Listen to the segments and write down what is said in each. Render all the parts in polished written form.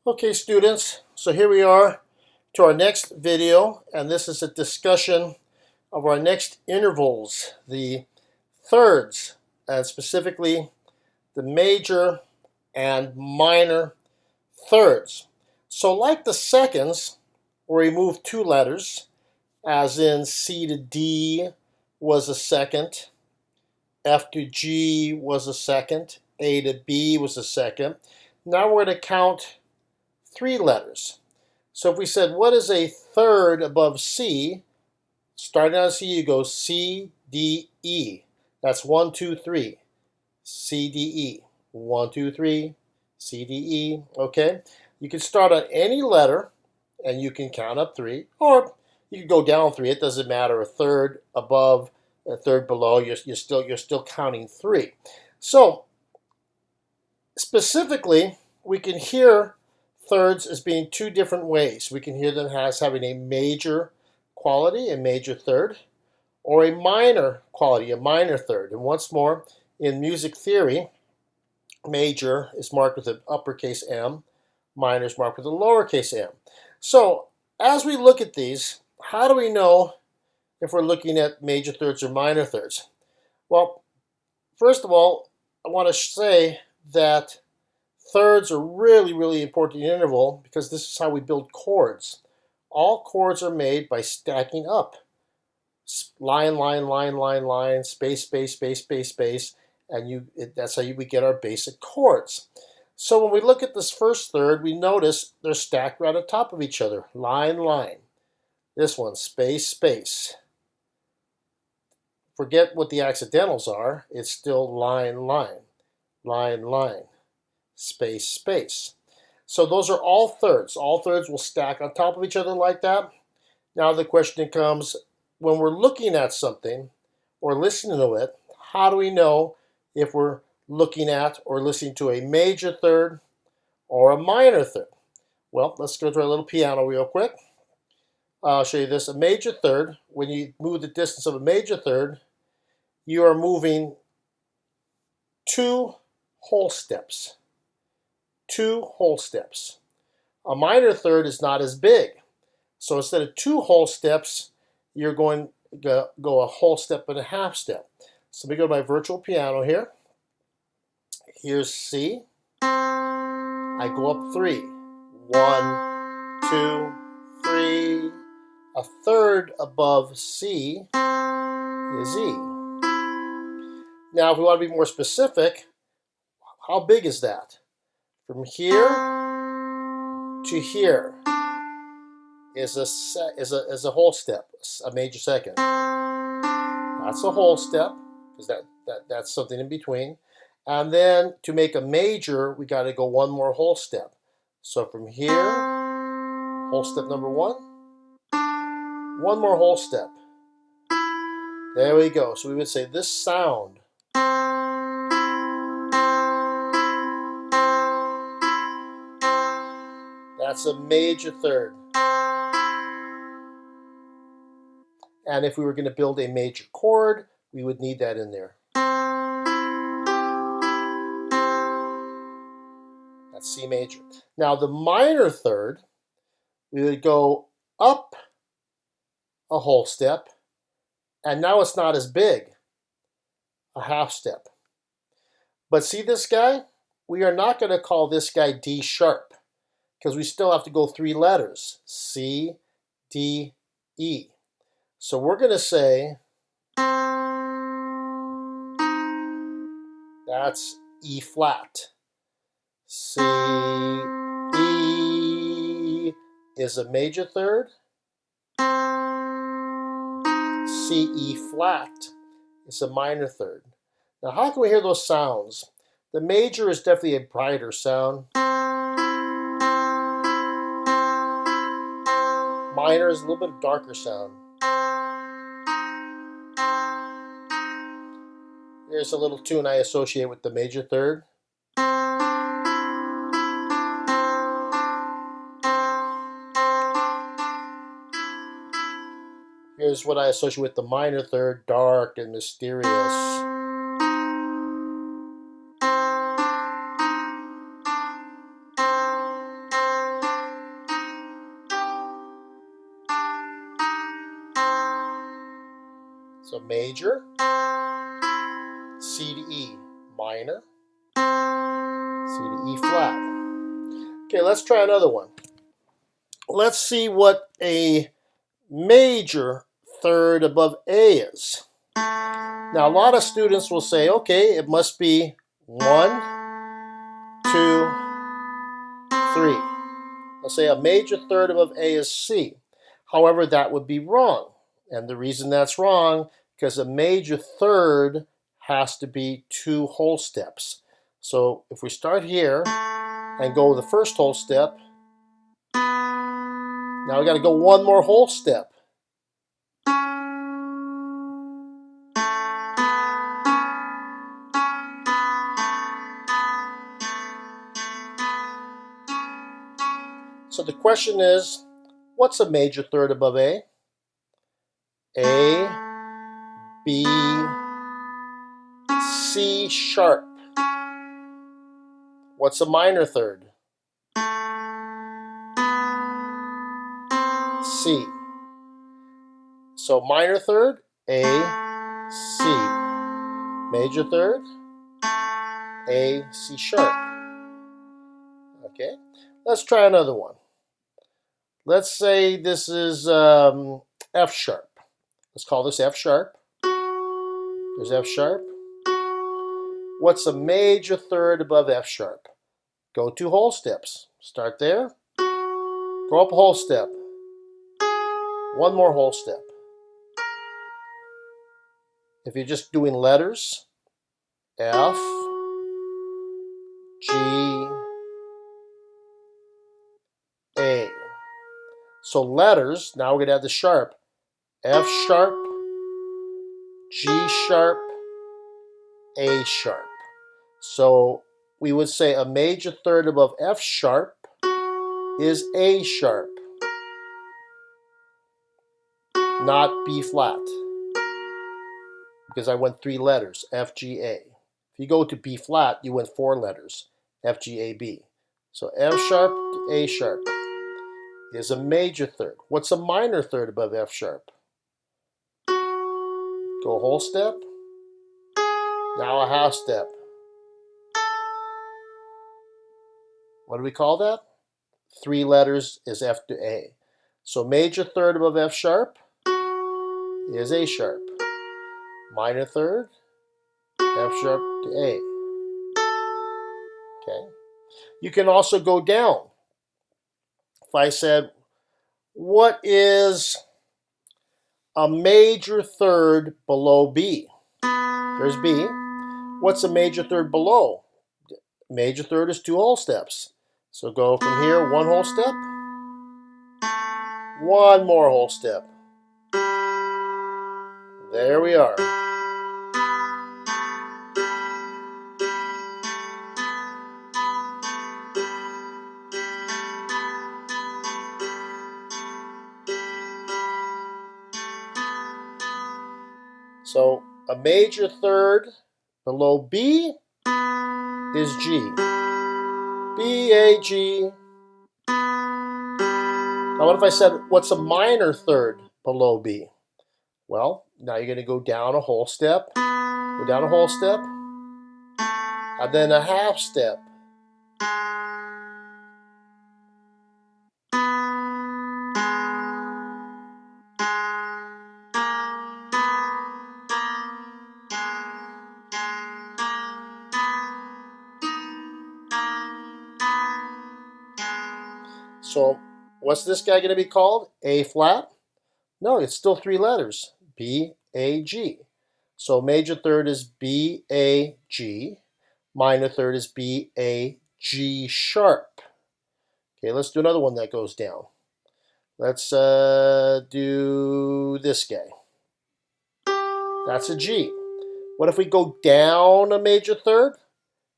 Okay, students, so here we are to our next video, and this is a discussion of our next intervals, the thirds, and specifically the major and minor thirds. So like the seconds, where we move two letters, as in C to D was a second, F to G was a second, A to B was a second. Now we're going to count three letters. So if we said, what is a third above C? Starting on C, you go C, D, E. That's 1, 2, 3. C, D, E. 1, 2, 3. C, D, E. Okay? You can start on any letter, and you can count up three, or you can go down three. It doesn't matter. A third above, a third below. You're still counting three. So specifically, we can hear thirds as being two different ways. We can hear them as having a major quality, a major third, or a minor quality, a minor third. And once more, in music theory, major is marked with an uppercase M, minor is marked with a lowercase m. So as we look at these, how do we know if we're looking at major thirds or minor thirds? Well, first of all, I want to say that thirds are really important in interval because this is how we build chords. All chords are made by stacking up. Line, line, line, line, line, space, space, space, space, space, and that's how we get our basic chords. So when we look at this first third, we notice they're stacked right on top of each other. Line, line. This one, space, space. Forget what the accidentals are. It's still line, line, line, line. Space, space. So those are all thirds. All thirds will stack on top of each other like that. Now the question comes, when we're looking at something or listening to it, how do we know if we're looking at or listening to a major third or a minor third? Well, let's go to our little piano real quick. I'll show you this. A major third, when you move the distance of a major third, you are moving two whole steps. Two whole steps. A minor third is not as big. So instead of two whole steps, you're going to go a whole step and a half step. So let me go to my virtual piano here. Here's C. I go up 3. 1, 2, 3. A third above C is E. Now, if we want to be more specific, how big is that? From here to here is a whole step, a major second. That's a whole step, because that's something in between. And then to make a major, we got to go one more whole step. So from here, whole step number 1, one more whole step. There we go. So we would say this sound that's a major third. And if we were going to build a major chord, we would need that in there. That's C major. Now the minor third, we would go up a whole step, and now it's not as big, a half step. But see this guy? We are not going to call this guy D sharp, because we still have to go 3 letters, C, D, E. So we're going to say that's E flat. C, E is a major third. C, E flat is a minor third. Now how can we hear those sounds? The major is definitely a brighter sound. Minor is a little bit of darker sound. Here's a little tune I associate with the major third. Here's what I associate with the minor third, dark and mysterious. So major, C to E, minor, C to E flat. Okay, let's try another one. Let's see what a major third above A is. Now, a lot of students will say, okay, it must be 1, 2, 3. They'll say a major third above A is C. However, that would be wrong. And the reason that's wrong, because a major third has to be 2 whole steps. So if we start here and go the first whole step, now we got to go 1 more whole step. So the question is, what's a major third above A? A, B, C sharp. What's a minor third? C. So minor third, A, C. Major third, A, C sharp. Okay, let's try another one. Let's say this is F sharp. Let's call this F sharp. There's F sharp. What's a major third above F sharp? Go 2 whole steps. Start there. Go up a whole step. 1 more whole step. If you're just doing letters, F, G, A. So letters, now we're going to add the sharp. F sharp, G sharp, A sharp. So we would say a major third above F sharp is A sharp, not B flat, because I went 3 letters, F, G, A. If you go to B flat, you went 4 letters, F, G, A, B. So F sharp to A sharp is a major third. What's a minor third above F sharp? Go a whole step, now a half step. What do we call that? 3 letters is F to A. So major third above F sharp is A sharp. Minor third, F sharp to A. Okay. You can also go down. If I said, what is a major third below B? There's B. What's a major third below? Major third is 2 whole steps. So go from here, 1 whole step, 1 more whole step. There we are. So a major third below B is G. B, A, G. Now what if I said, what's a minor third below B? Well, now you're going to go down a whole step, go down a whole step, and then a half step. So what's this guy going to be called? A flat? No, it's still 3 letters. B, A, G. So major third is B, A, G. Minor third is B, A, G sharp. Okay, let's do another one that goes down. Let's do this guy. That's a G. What if we go down a major third?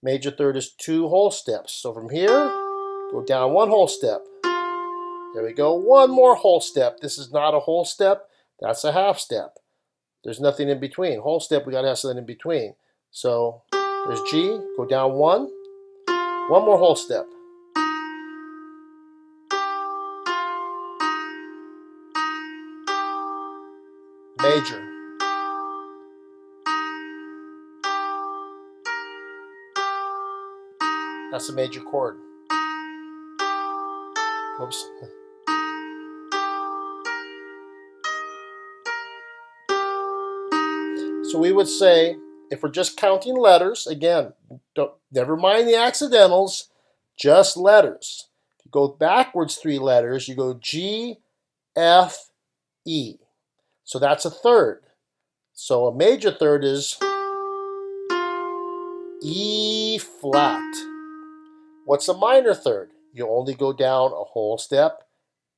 Major third is 2 whole steps. So from here, go down 1 whole step. There we go, 1 more whole step. This is not a whole step, that's a half step. There's nothing in between. Whole step, we gotta have something in between. So there's G, go down 1, 1 more whole step. Major. That's a major chord. Oops. So we would say, if we're just counting letters, again, never mind the accidentals, just letters. If you go backwards 3 letters, you go G, F, E. So that's a third. So a major third is E flat. What's a minor third? You only go down a whole step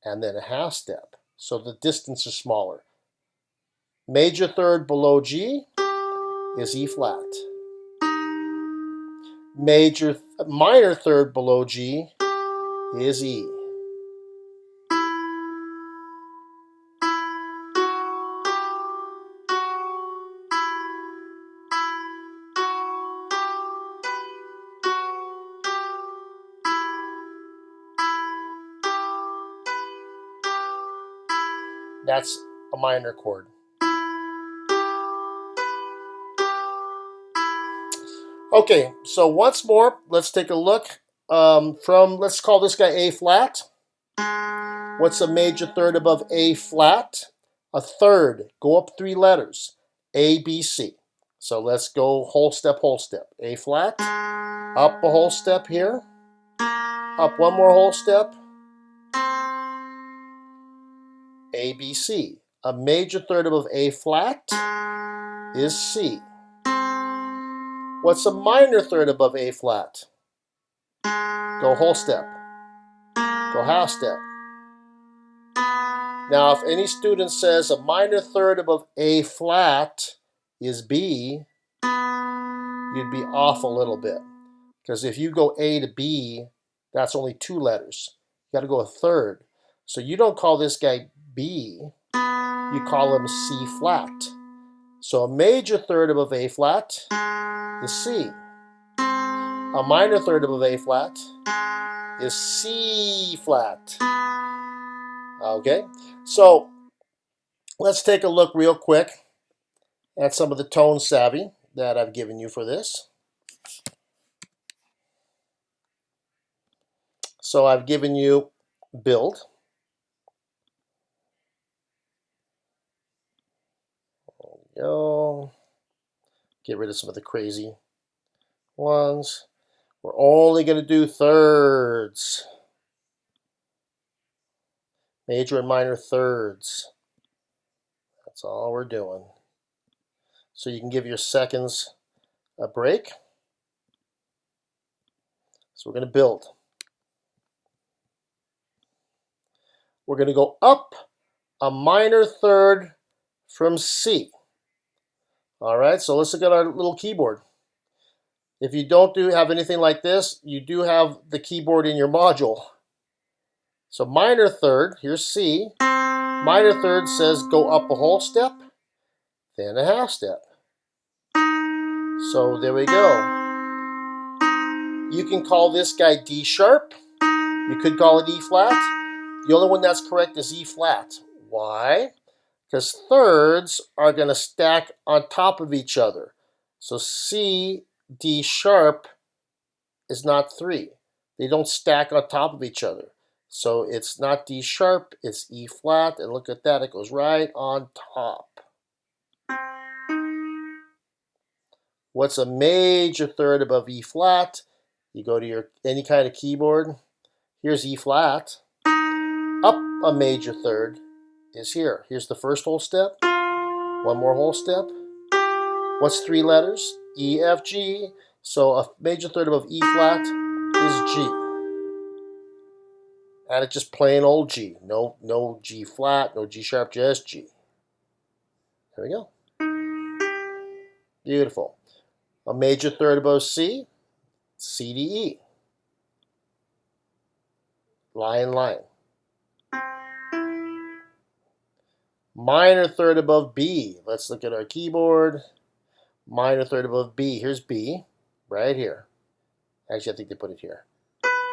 and then a half step. So the distance is smaller. Major third below G is E flat. Minor third below G is E. That's a minor chord. Okay, so once more, let's take a look let's call this guy A flat. What's a major third above A flat? A third. Go up 3 letters. A, B, C. So let's go whole step, whole step. A flat. Up a whole step here. Up one more whole step. A, B, C. A major third above A flat is C. What's a minor third above A flat? Go whole step. Go half step. Now, if any student says a minor third above A flat is B, you'd be off a little bit. Because if you go A to B, that's only 2 letters. You got to go a third. So you don't call this guy B, you call him C flat. So a major third above A flat is C. A minor third above A flat is C flat. Okay, so let's take a look real quick at some of the tone savvy that I've given you for this. So I've given you build. There we go. Get rid of some of the crazy ones. We're only going to do thirds. Major and minor thirds. That's all we're doing. So you can give your seconds a break. So we're going to build. We're going to go up a minor third from C. All right, so let's look at our little keyboard. If you don't have anything like this, you do have the keyboard in your module. So minor third, here's C. Minor third says go up a whole step, then a half step. So there we go. You can call this guy D sharp. You could call it E flat. The only one that's correct is E flat. Why? Because thirds are going to stack on top of each other. So C, D sharp is not 3. They don't stack on top of each other. So it's not D sharp, it's E flat. And look at that, it goes right on top. What's a major third above E flat? You go to your any kind of keyboard. Here's E flat. Up a major third is here. Here's the first whole step. One more whole step. What's 3 letters? E, F, G. So a major third above E flat is G. And it's just plain old G. No G flat, no G sharp, just G. There we go. Beautiful. A major third above C, C to E. Line, line. Minor third above B. Let's look at our keyboard. Minor third above B. Here's B, right here. Actually, I think they put it here.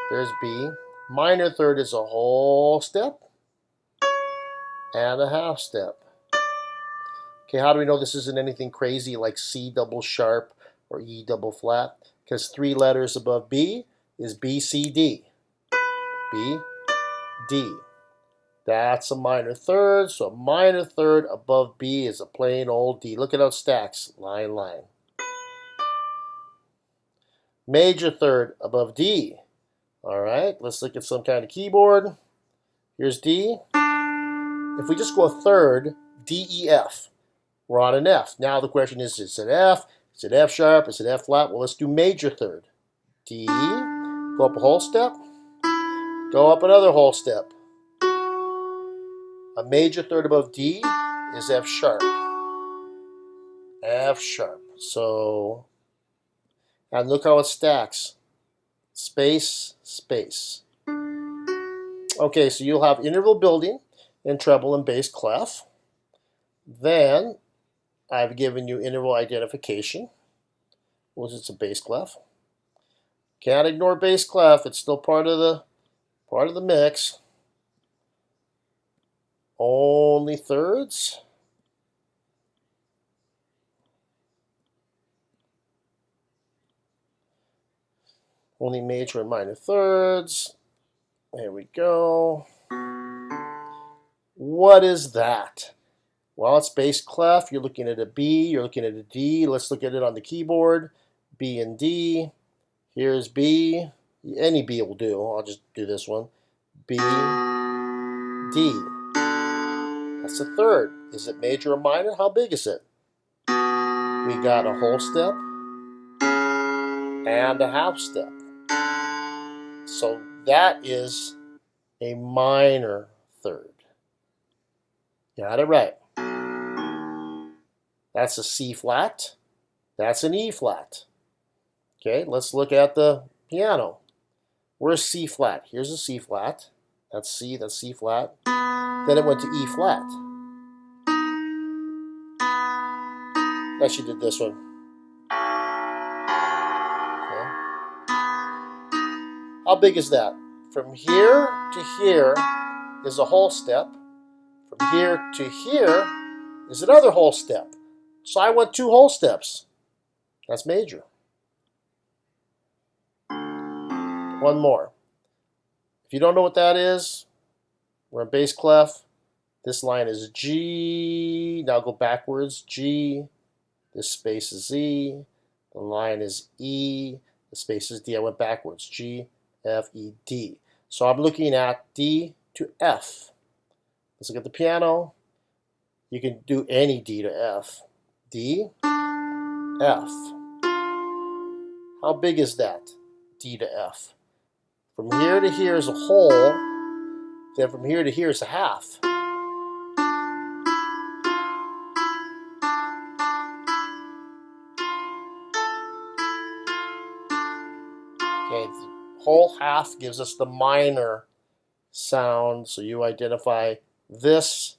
There's B. Minor third is a whole step and a half step. Okay, how do we know this isn't anything crazy like C double sharp or E double flat? Because 3 letters above B is B, C, D. B, D. That's a minor third, so a minor third above B is a plain old D. Look at how it stacks, line, line. Major third above D. All right, let's look at some kind of keyboard. Here's D. If we just go a third, D, E, F, we're on an F. Now the question is it F? Is it F sharp? Is it F flat? Well, let's do major third. D, go up a whole step, go up another whole step. A major third above D is F sharp. F sharp. So, and look how it stacks. Space, space. Okay, so you'll have interval building in treble and bass clef. Then I've given you interval identification, which is a bass clef. Can't ignore bass clef; it's still part of the mix. Only thirds. Only major and minor thirds. There we go. What is that? Well, it's bass clef. You're looking at a B, you're looking at a D. Let's look at it on the keyboard. B and D. Here's B. Any B will do. I'll just do this one. B, D. That's a third. Is it major or minor? How big is it? We got a whole step and a half step. So that is a minor third. Got it right. That's a C flat. That's an E flat. Okay, let's look at the piano. Where's C flat? Here's a C flat. That's C flat. Then it went to E flat. Actually did this one. Okay. How big is that? From here to here is a whole step. From here to here is another whole step. So I went 2 whole steps. That's major. One more. If you don't know what that is, we're in bass clef. This line is G. Now go backwards. G. This space is E. The line is E. The space is D. I went backwards. G, F, E, D. So I'm looking at D to F. Let's look at the piano. You can do any D to F. D, F. How big is that? D to F. From here to here is a whole. Then from here to here is a half. Okay, the whole half gives us the minor sound. So you identify this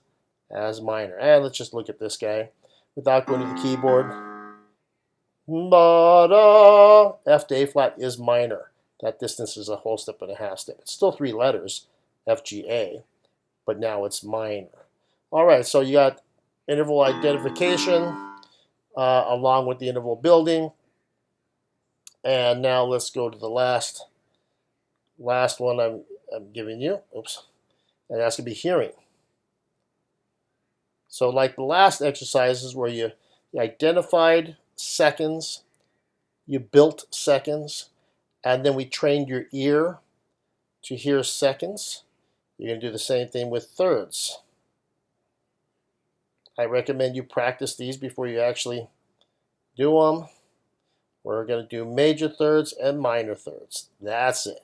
as minor. And let's just look at this guy without going to the keyboard. Ba-da. F to A flat is minor. That distance is a whole step and a half step. It's still 3 letters, F, G, A, but now it's minor. All right, so you got interval identification along with the interval building. And now let's go to the last one I'm giving you. Oops. And that's going to be hearing. So like the last exercises where you identified seconds, you built seconds, and then we trained your ear to hear seconds. You're going to do the same thing with thirds. I recommend you practice these before you actually do them. We're going to do major thirds and minor thirds. That's it.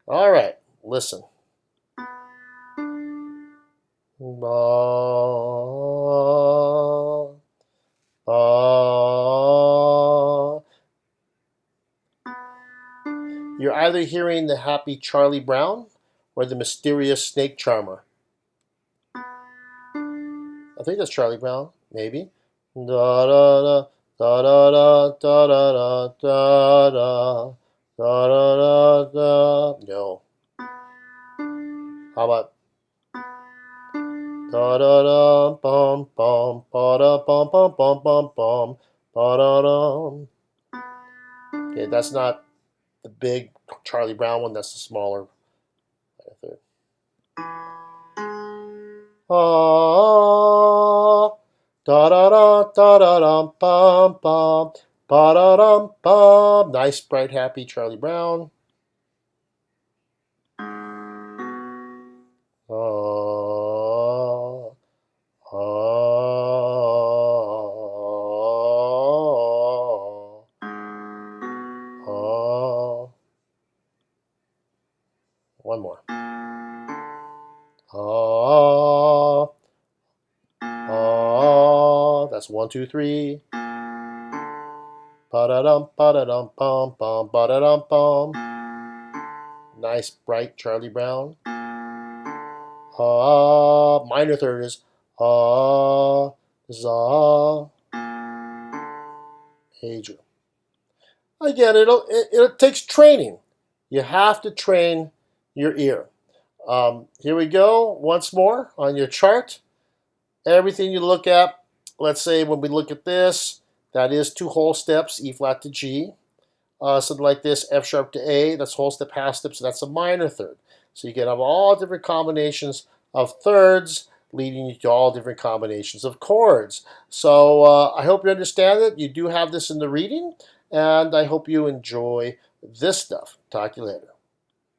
All right, listen. Ba, ba. You're either hearing the happy Charlie Brown or the mysterious snake charmer. I think that's Charlie Brown, maybe. Da da da da da da da da da da da da da. No. How about da da da bum bum ba da bum bum bum bum bum ba da dum. Okay, that's not the big Charlie Brown one, that's the smaller minor third. Ah, da da da da da dum bum bum, ba da dum bum. Nice, bright, happy Charlie Brown. Ah, one more. That's 1, 2, 3. Ba-da-dum, ba-da-dum, bum, bum, ba-da-dum, bum. Nice, bright Charlie Brown. Minor third is za, major. Again, it takes training. You have to train your ear. Here we go, once more on your chart. Everything you look at, let's say when we look at this, that is 2 whole steps, E flat to G. Something like this, F sharp to A, that's whole step, half step, so that's a minor third. So you can have all different combinations of thirds leading you to all different combinations of chords. So I hope you understand it. You do have this in the reading, and I hope you enjoy this stuff. Talk to you later.